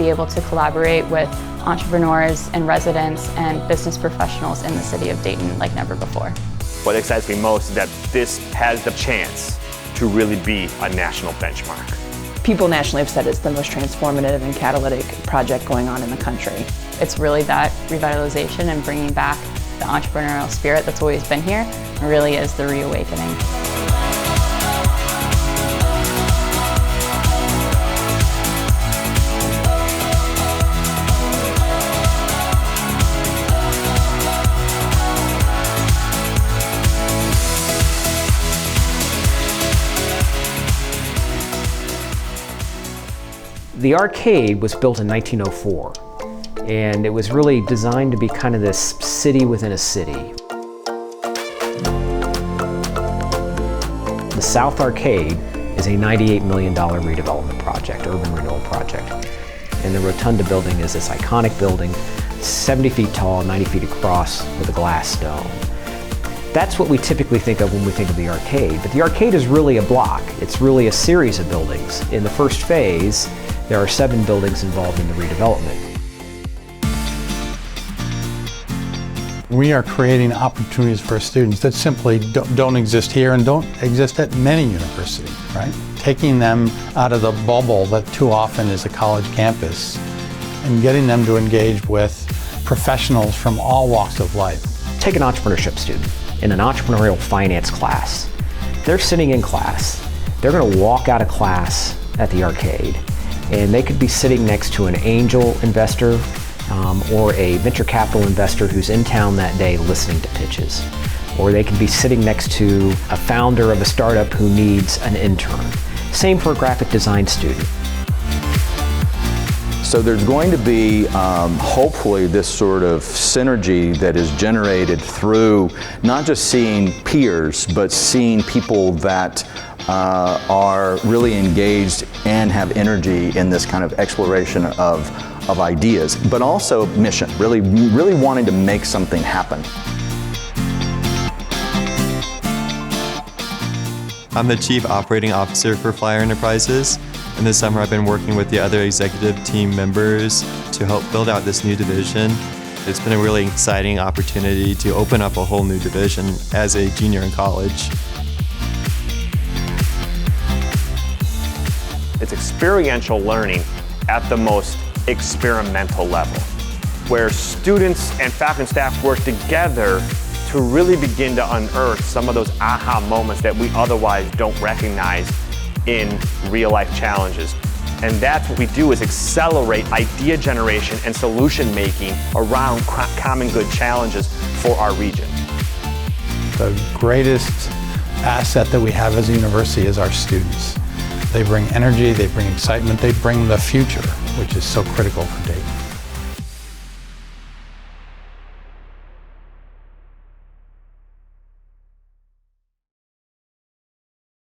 be able to collaborate with entrepreneurs and residents and business professionals in the city of Dayton like never before. What excites me most is that this has the chance to really be a national benchmark. People nationally have said it's the most transformative and catalytic project going on in the country. It's really that revitalization and bringing back the entrepreneurial spirit that's always been here. It really is the reawakening. The arcade was built in 1904, and it was really designed to be kind of this city within a city. The South Arcade is a $98 million redevelopment project, urban renewal project. And the Rotunda building is this iconic building, 70 feet tall, 90 feet across, with a glass dome. That's what we typically think of when we think of the arcade, but the arcade is really a block. It's really a series of buildings. In the first phase, there are 7 buildings involved in the redevelopment. We are creating opportunities for students that simply don't exist here and don't exist at many universities, right? Taking them out of the bubble that too often is a college campus and getting them to engage with professionals from all walks of life. Take an entrepreneurship student in an entrepreneurial finance class. They're sitting in class. They're going to walk out of class at the arcade, and they could be sitting next to an angel investor or a venture capital investor who's in town that day listening to pitches. Or they could be sitting next to a founder of a startup who needs an intern. Same for a graphic design student. So there's going to be, hopefully, this sort of synergy that is generated through not just seeing peers, but seeing people that are really engaged and have energy in this kind of exploration of ideas, but also mission, really wanting to make something happen. I'm the Chief Operating Officer for Flyer Enterprises, and this summer I've been working with the other executive team members to help build out this new division. It's been a really exciting opportunity to open up a whole new division as a junior in college. It's experiential learning at the most experimental level, where students and faculty and staff work together to really begin to unearth some of those aha moments that we otherwise don't recognize in real life challenges. And that's what we do, is accelerate idea generation and solution making around common good challenges for our region. The greatest asset that we have as a university is our students. They bring energy, they bring excitement, they bring the future, which is so critical for Dayton.